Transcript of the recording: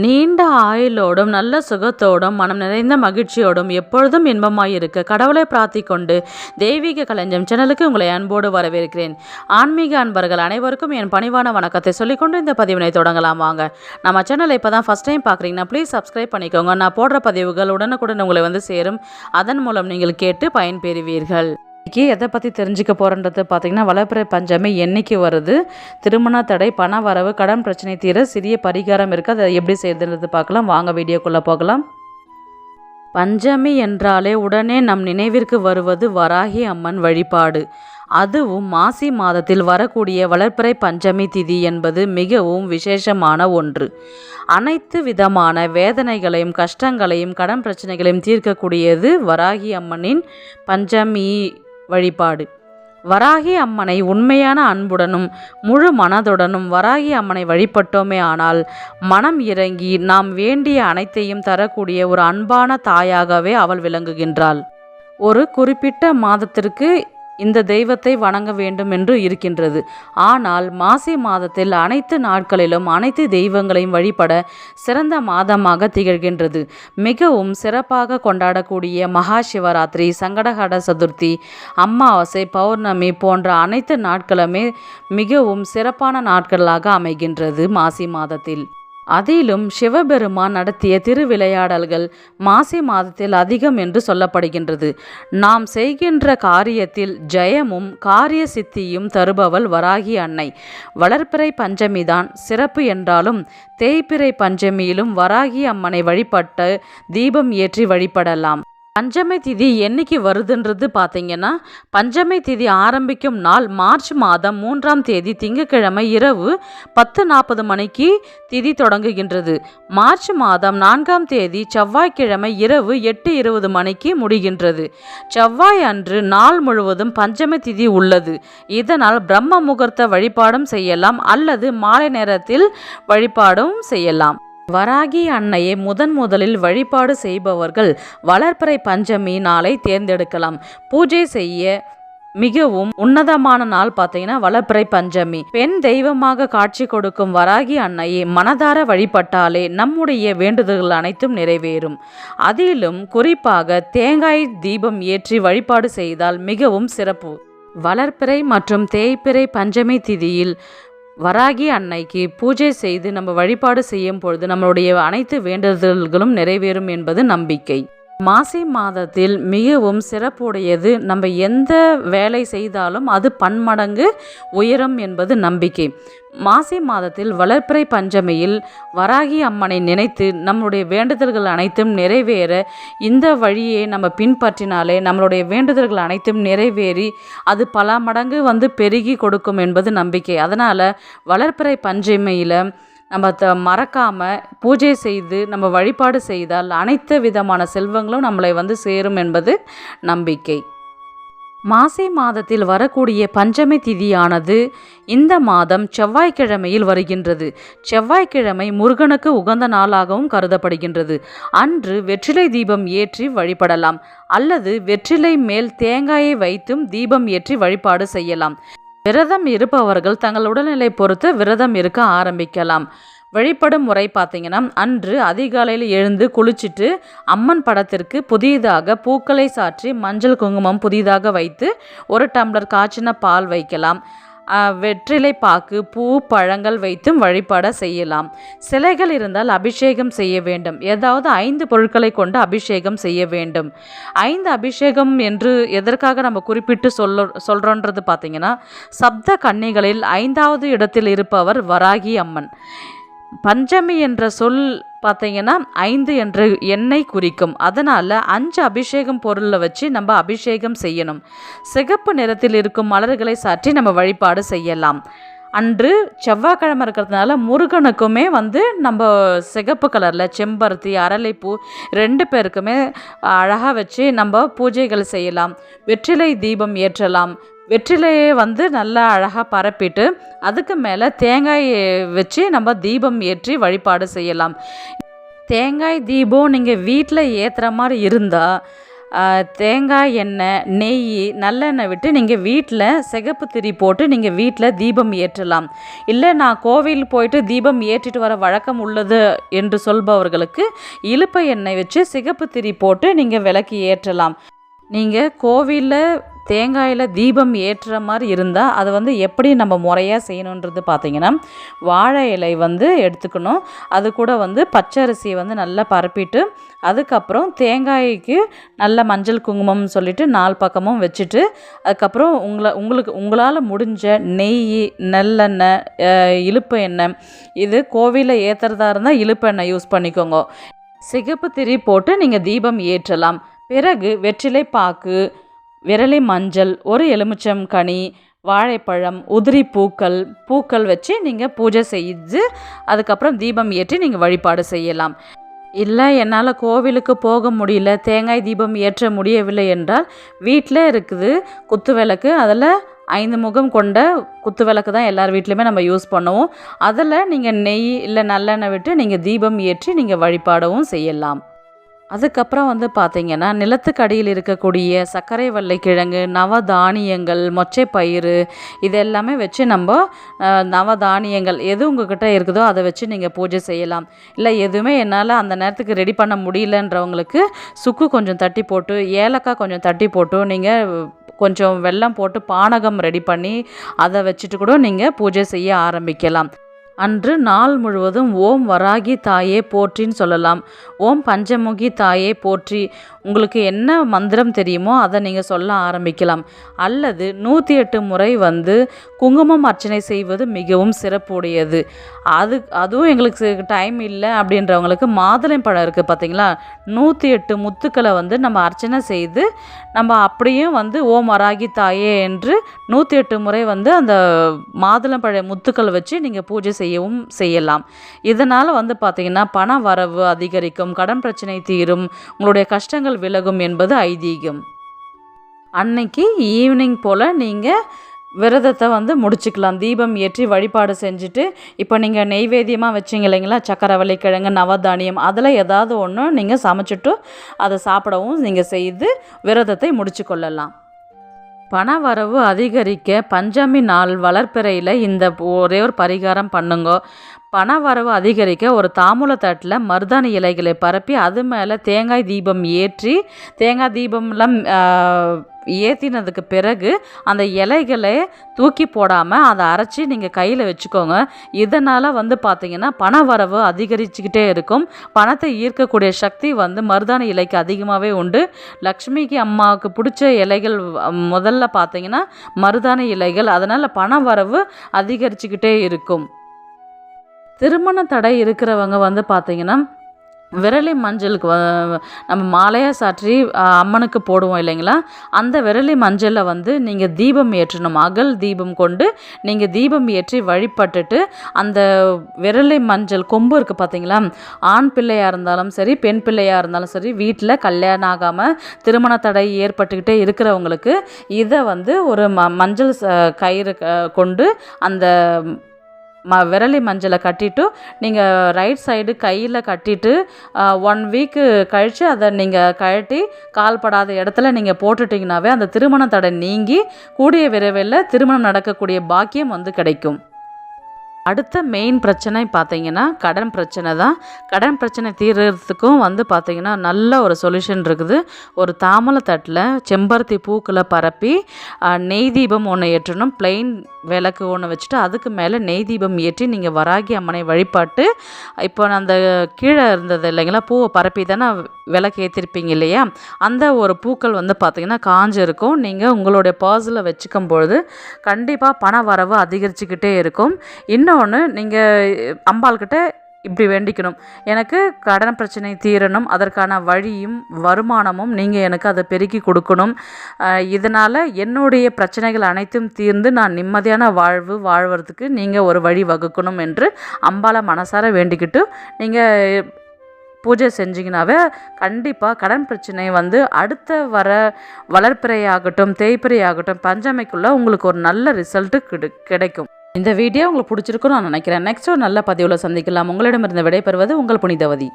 நீண்ட ஆயுளோடும் நல்ல சுகத்தோடும் மனம் நிறைந்த மகிழ்ச்சியோடும் எப்பொழுதும் இன்பமாயிருக்க கடவுளை பிரார்த்திக்கொண்டு தெய்வீக களஞ்சியம் சேனலுக்கு உங்களை அன்போடு வரவேற்கிறேன். ஆன்மீக அன்பர்கள் அனைவருக்கும் என் பணிவான வணக்கத்தை சொல்லிக்கொண்டு இந்த பதிவினை தொடங்கலாம். வாங்க. நம்ம சேனலை இப்போ தான் ஃபஸ்ட் டைம் பார்க்குறீங்கன்னா ப்ளீஸ் சப்ஸ்கிரைப் பண்ணிக்கோங்க. நான் போடுற பதிவுகள் உடனுக்குடன் உங்களை சேரும். அதன் மூலம் நீங்கள் கேட்டு பயன்பெறுவீர்கள். இன்றைக்கி எதை பற்றி தெரிஞ்சுக்க போகிறன்றது பார்த்திங்கன்னா, வளர்பிறை பஞ்சமி என்றைக்கு வருது, திருமண தடை, பண வரவு, கடன் பிரச்சனை தீர சிறிய பரிகாரம் இருக்குது, அதை எப்படி செய்யறது பார்க்கலாம். வாங்க வீடியோக்குள்ளே போகலாம். பஞ்சமி என்றாலே உடனே நம் நினைவிற்கு வருவது வராகி அம்மன் வழிபாடு. அதுவும் மாசி மாதத்தில் வரக்கூடிய வளர்பிறை பஞ்சமி திதி என்பது மிகவும் விசேஷமான ஒன்று. அனைத்து விதமான வேதனைகளையும் கஷ்டங்களையும் கடன் பிரச்சனைகளையும் தீர்க்கக்கூடியது வராகி அம்மனின் பஞ்சமி வழிபாடு. வராகி அம்மனை உண்மையான அன்புடனும் முழு மனதுடனும் வராகி அம்மனை வழிபட்டோமே ஆனால் மனம் இறங்கி நாம் வேண்டிய அனைத்தையும் தரக்கூடிய ஒரு அன்பான தாயாகவே அவள் விளங்குகின்றாள். ஒரு குறிப்பிட்ட மாதத்திற்கு இந்த தெய்வத்தை வணங்க வேண்டும் என்று இருக்கின்றது. ஆனால் மாசி மாதத்தில் அனைத்து நாட்களிலும் அனைத்து தெய்வங்களையும் வழிபட சிறந்த மாதமாக திகழ்கின்றது. மிகவும் சிறப்பாக கொண்டாடக்கூடிய மகா சிவராத்திரி, சங்கடஹர சதுர்த்தி, அமாவாசை, பௌர்ணமி போன்ற அனைத்து நாட்களுமே மிகவும் சிறப்பான நாட்களாக அமைகின்றது மாசி மாதத்தில். அதிலும் சிவபெருமான் நடத்திய திருவிளையாடல்கள் மாசி மாதத்தில் அதிகம் என்று சொல்லப்படுகின்றது. நாம் செய்கின்ற காரியத்தில் ஜெயமும் காரிய சித்தியும் தருபவள் வராகி அன்னை. வளர்பிறை பஞ்சமிதான் சிறப்பு என்றாலும் தேய்பிறை பஞ்சமியிலும் வராகி அம்மனை வழிபட்டு தீபம் ஏற்றி வழிபடலாம். பஞ்சமி திதி என்னைக்கு வருதுன்றது பார்த்தீங்கன்னா, பஞ்சமி திதி ஆரம்பிக்கும் நாள் மார்ச் மாதம் 3ஆம் தேதி திங்கட்கிழமை இரவு 10:40 மணிக்கு திதி தொடங்குகின்றது. மார்ச் மாதம் 4ஆம் தேதி செவ்வாய்க்கிழமை இரவு 8:20 மணிக்கு முடிகின்றது. செவ்வாய் அன்று நாள் முழுவதும் பஞ்சமி திதி உள்ளது. இதனால் பிரம்ம முகூர்த்த வழிபாடும் செய்யலாம் அல்லது மாலை நேரத்தில் வழிபாடும் செய்யலாம். வராகி அன்னையை முதலில் வழிபாடு செய்பவர்கள் வளர்பிறை பஞ்சமி நாளை தேர்ந்தெடுக்கலாம். பூஜை செய்ய மிகவும் உன்னதமான நாள் பார்த்தீங்கன்னா வளர்பிறை பஞ்சமி. பெண் தெய்வமாக காட்சி கொடுக்கும் வராகி அன்னையை மனதார வழிபட்டாலே நம்முடைய வேண்டுதல்கள் அனைத்தும் நிறைவேறும். அதிலும் குறிப்பாக தேங்காய் தீபம் ஏற்றி வழிபாடு செய்தால் மிகவும் சிறப்பு. வளர்பிறை மற்றும் தேய்பிறை பஞ்சமி திதியில் வராகி அன்னைக்கு பூஜை செய்து நம்ம வழிபாடு செய்யும் பொழுது நம்மளுடைய அனைத்து வேண்டுதல்களும் நிறைவேறும் என்பது நம்பிக்கை. மாசி மாதத்தில் மிகவும் சிறப்புடையது. நம்ம எந்த வேலை செய்தாலும் அது பன்மடங்கு உயரும் என்பது நம்பிக்கை. மாசி மாதத்தில் வளர்பிறை பஞ்சமியில் வராகி அம்மனை நினைத்து நம்முடைய வேண்டுதல்கள் அனைத்தும் நிறைவேற இந்த வழியை நம்ம பின்பற்றினாலே நம்மளுடைய வேண்டுதல்கள் அனைத்தும் நிறைவேறி அது பல மடங்கு பெருகி கொடுக்கும் என்பது நம்பிக்கை. அதனால் வளர்பிறை பஞ்சமியில் நம்ம மறக்காமல் பூஜை செய்து நம்ம வழிபாடு செய்தால் அனைத்து விதமான செல்வங்களும் நம்மளை சேரும் என்பது நம்பிக்கை. மாசி மாதத்தில் வரக்கூடிய பஞ்சமி திதியானது இந்த மாதம் செவ்வாய்க்கிழமையில் வருகின்றது. செவ்வாய்க்கிழமை முருகனுக்கு உகந்த நாளாகவும் கருதப்படுகின்றது. அன்று வெற்றிலை தீபம் ஏற்றி வழிபடலாம் அல்லது வெற்றிலை மேல் தேங்காயை வைத்தும் தீபம் ஏற்றி வழிபாடு செய்யலாம். விரதம் இருப்பவர்கள் தங்கள் உடல்நிலை பொறுத்து விரதம் இருக்க ஆரம்பிக்கலாம். வழிபடும் முறை பார்த்தீங்கன்னா, அன்று அதிகாலையில் எழுந்து குளிச்சுட்டு அம்மன் படத்திற்கு புதிதாக பூக்களை சாற்றி மஞ்சள் குங்குமம் புதிதாக வைத்து 1 டம்ளர் காய்ச்சின பால் வைக்கலாம். வெற்றிலை பாக்கு, பூ, பழங்கள் வைத்தும் வழிபாட செய்யலாம். சிலைகள் இருந்தால் அபிஷேகம் செய்ய வேண்டும். ஏதாவது 5 பொருட்களை கொண்டு அபிஷேகம் செய்ய வேண்டும். 5 அபிஷேகம் என்று எதற்காக நம்ம குறிப்பிட்டு சொல்கிறோன்றது பார்த்தீங்கன்னா, சப்த கன்னிகளில் 5வது இடத்தில் இருப்பவர் வராகி அம்மன். பஞ்சமி என்ற சொல் பார்த்தீங்கன்னா 5 என்ற எண்ணை குறிக்கும். அதனால் 5 அபிஷேகம் பொருளை வச்சு நம்ம அபிஷேகம் செய்யணும். சிகப்பு நிறத்தில் இருக்கும் மலர்களை சாற்றி நம்ம வழிபாடு செய்யலாம். அன்று செவ்வாய்க்கிழமை இருக்கிறதுனால முருகனுக்குமே நம்ம சிகப்பு கலரில் செம்பருத்தி, அரளிப்பூ 2 பேருக்குமே அழகாக வச்சு நம்ம பூஜைகள் செய்யலாம். வெற்றிலை தீபம் ஏற்றலாம். வெற்றிலையை நல்லா அழகாக பரப்பிட்டு அதுக்கு மேலே தேங்காய் வச்சு நம்ம தீபம் ஏற்றி வழிபாடு செய்யலாம். தேங்காய் தீபம் நீங்கள் வீட்டில் ஏற்றுற மாதிரி இருந்தால் தேங்காய் எண்ணெய், நெய், நல்லெண்ணெய் விட்டு நீங்கள் வீட்டில் சிகப்பு திரி போட்டு நீங்கள் வீட்டில் தீபம் ஏற்றலாம். இல்லை நான் கோவில் போயிட்டு தீபம் ஏற்றிட்டு வர வழக்கம் உள்ளது என்று சொல்பவர்களுக்கு இலுப்பை எண்ணெய் வச்சு சிகப்பு திரி போட்டு நீங்கள் விளக்கு ஏற்றலாம். நீங்கள் கோவிலில் தேங்காயில் தீபம் ஏற்றுற மாதிரி இருந்தால் அது வந்து எப்படி நம்ம முறையாக செய்யணுன்றது பார்த்திங்கன்னா, வாழை இலை வந்து எடுத்துக்கணும். அது கூட வந்து பச்சரிசியை வந்து நல்லா பரப்பிட்டு அதுக்கப்புறம் தேங்காய்க்கு நல்ல மஞ்சள் குங்குமம் சொல்லிவிட்டு 4 பக்கமும் வச்சுட்டு அதுக்கப்புறம் உங்களால் முடிஞ்ச நெய், நல்லெண்ணெய், இலுப்பு எண்ணெய், இது கோவிலில் ஏற்றுறதா இருந்தால் இலுப்பு எண்ணெய் யூஸ் பண்ணிக்கோங்க. சிகப்பு திரி போட்டு நீங்கள் தீபம் ஏற்றலாம். பிறகு வெற்றிலை பாக்கு, விரலி மஞ்சள், ஒரு எலுமிச்சம் கனி, வாழைப்பழம், உதிரி பூக்கள் வச்சு நீங்கள் பூஜை செய்து அதுக்கப்புறம் தீபம் ஏற்றி நீங்கள் வழிபாடு செய்யலாம். இல்லை என்னால் கோவிலுக்கு போக முடியல, தேங்காய் தீபம் ஏற்ற முடியவில்லை என்றால் வீட்டில் இருக்குது குத்து விளக்கு. அதில் 5 முகம் கொண்ட குத்து விளக்கு தான் எல்லார் வீட்லேயுமே நம்ம யூஸ் பண்ணுவோம். அதில் நீங்கள் நெய் இல்லை நல்லெண்ணெய் விட்டு நீங்கள் தீபம் ஏற்றி நீங்கள் வழிபாடவும் செய்யலாம். அதுக்கப்புறம் வந்து பார்த்திங்கன்னா, நிலத்துக்கு அடியில் இருக்கக்கூடிய சர்க்கரை வள்ளிக்கிழங்கு, நவதானியங்கள், மொச்சைப்பயிறு இது எல்லாமே வச்சு நம்ம நவதானியங்கள் எது உங்கள்கிட்ட இருக்குதோ அதை வச்சு நீங்கள் பூஜை செய்யலாம். இல்லை எதுவுமே என்னால் அந்த நேரத்துக்கு ரெடி பண்ண முடியலன்றவங்களுக்கு சுக்கு கொஞ்சம் தட்டி போட்டு, ஏலக்காய் கொஞ்சம் தட்டி போட்டு, நீங்கள் கொஞ்சம் வெல்லம் போட்டு பானகம் ரெடி பண்ணி அதை வச்சுட்டு கூட நீங்கள் பூஜை செய்ய ஆரம்பிக்கலாம். அன்று நாள் முழுவதும் ஓம் வராகி தாயே போற்றின்னு சொல்லலாம். ஓம் பஞ்சமுகி தாயே போற்றி, உங்களுக்கு என்ன மந்திரம் தெரியுமோ அதை நீங்கள் சொல்ல ஆரம்பிக்கலாம். அல்லது 108 முறை வந்து குங்குமம் அர்ச்சனை செய்வது மிகவும் சிறப்புடையது. அதுவும் எங்களுக்கு டைம் இல்லை அப்படின்றவங்களுக்கு மாதுளை பழம் இருக்குது பார்த்திங்களா, 108 முத்துக்களை வந்து நம்ம அர்ச்சனை செய்து நம்ம அப்படியும் வந்து ஓம் வராகி தாயே என்று 108 முறை வந்து அந்த மாதுளம்பழ முத்துக்கள் வச்சு நீங்கள் பூஜை செய்யலாம். இதனால் வந்து பார்த்திங்கன்னா பண வரவு அதிகரிக்கும், கடன் பிரச்சனை தீரும், உங்களுடைய கஷ்டங்கள் விலகும் என்பது ஐதீகம். அன்னைக்கு ஈவினிங் போல் நீங்கள் விரதத்தை வந்து முடிச்சுக்கலாம். தீபம் ஏற்றி வழிபாடு செஞ்சுட்டு இப்போ நீங்கள் நெய்வேத்தியமாக வச்சிங்க இல்லைங்களா, சக்கரை வள்ளிக்கிழங்கு, நவதானியம், அதில் ஏதாவது ஒன்று நீங்கள் சமைச்சிட்டு அதை சாப்பிடவும் நீங்கள் செய்து விரதத்தை முடிச்சு கொள்ளலாம். பண வரவு அதிகரிக்க பஞ்சமி நாள் வளர்ப்பிறையில் இந்த ஒரே ஒரு பரிகாரம் பண்ணுங்க. பண வரவு அதிகரிக்க ஒரு தாம்பூல தட்டில் மருதாணி இலைகளை பரப்பி அது மேலே தேங்காய் தீபம் ஏற்றி, தேங்காய் தீபம்லாம் ஏற்றினதுக்கு பிறகு அந்த இலைகளை தூக்கி போடாமல் அதை அரைச்சி நீங்கள் கையில் வச்சுக்கோங்க. இதனால் வந்து பார்த்திங்கன்னா பண வரவு அதிகரிச்சுக்கிட்டே இருக்கும். பணத்தை ஈர்க்கக்கூடிய சக்தி வந்து மருதாணி இலைக்கு அதிகமாகவே உண்டு. லக்ஷ்மிக்கு அம்மாவுக்கு பிடிச்ச இலைகள் முதல்ல பார்த்திங்கன்னா மருதாணி இலைகள். அதனால் பண வரவு அதிகரிச்சுக்கிட்டே இருக்கும். திருமண தடை இருக்கிறவங்க வந்து பார்த்திங்கன்னா விரலி மஞ்சளுக்கு நம்ம மாலையாக சாற்றி அம்மனுக்கு போடுவோம் இல்லைங்களா, அந்த விரலி மஞ்சளில் வந்து நீங்கள் தீபம் ஏற்றணும். அகல் தீபம் கொண்டு நீங்கள் தீபம் ஏற்றி வழிபட்டுட்டு அந்த விரலி மஞ்சள் கொம்பு இருக்குது பார்த்தீங்களா, ஆண் பிள்ளையாக இருந்தாலும் சரி பெண் பிள்ளையாக இருந்தாலும் சரி வீட்டில் கல்யாணம் ஆகாமல் திருமண தடை ஏற்பட்டுக்கிட்டே இருக்கிறவங்களுக்கு இதை வந்து ஒரு மஞ்சள் கயிறு கொண்டு அந்த விரலி மஞ்சளை கட்டிட்டு நீங்கள் ரைட் சைடு கையில் கட்டிட்டு 1 வீக்கு கழித்து அதை நீங்கள் கழட்டி கால்படாத இடத்துல நீங்கள் போட்டுட்டிங்கனாவே அந்த திருமண தடை நீங்கி கூடிய விரைவில் திருமணம் நடக்கக்கூடிய பாக்கியம் வந்து கிடைக்கும். அடுத்த மெயின் பிரச்சனை பார்த்திங்கன்னா கடன் பிரச்சனை தான். கடன் பிரச்சனை தீர்றதுக்கும் வந்து பார்த்திங்கன்னா நல்ல ஒரு சொல்யூஷன் இருக்குது. ஒரு தாமலை தட்டில் செம்பருத்தி பூக்களை பரப்பி நெய் தீபம் ஒன்று ஏற்றணும். பிளெயின் விளக்கு ஒன்று வச்சுட்டு அதுக்கு மேலே நெய் தீபம் ஏற்றி நீங்கள் வராகி அம்மனை வழிபாட்டு, இப்போ அந்த கீழே இருந்தது இல்லைங்களா பூவை பரப்பி தானே விளக்கு ஏற்றிருப்பீங்க இல்லையா, அந்த ஒரு பூக்கள் வந்து பார்த்திங்கன்னா காஞ்சிருக்கும். நீங்கள் உங்களுடைய பர்ஸில் வச்சுக்கும் பொழுது கண்டிப்பாக பண வரவு அதிகரிச்சுக்கிட்டே இருக்கும். இன்னொன்று நீங்கள் அம்பாள்கிட்ட இப்படி வேண்டிக்கணும், எனக்கு கடன் பிரச்சனை தீரணும், அதற்கான வழியும் வருமானமும் நீங்கள் எனக்கு அதை பெருக்கி கொடுக்கணும், இதனால் என்னுடைய பிரச்சனைகள் அனைத்தும் தீர்ந்து நான் நிம்மதியான வாழ்வதற்கு நீங்கள் ஒரு வழி வகுக்கணும் என்று அம்பாளை மனசார வேண்டிக்கிட்டு நீங்கள் பூஜை செஞ்சிங்கனாவே கண்டிப்பாக கடன் பிரச்சனை வந்து அடுத்த வர வளர்ப்பிறையாகட்டும் தேய்ப்பிறையாகட்டும் பஞ்சமைக்குள்ளே உங்களுக்கு ஒரு நல்ல ரிசல்ட்டு கிடைக்கும். இந்த வீடியோ உங்களுக்கு பிடிச்சிருக்குன்னு நான் நினைக்கிறேன். நெக்ஸ்ட் ஒரு நல்ல பதிவில் சந்திக்கலாம். உங்களிடமிருந்து விடைபெறுவது உங்கள் புனிதவதி.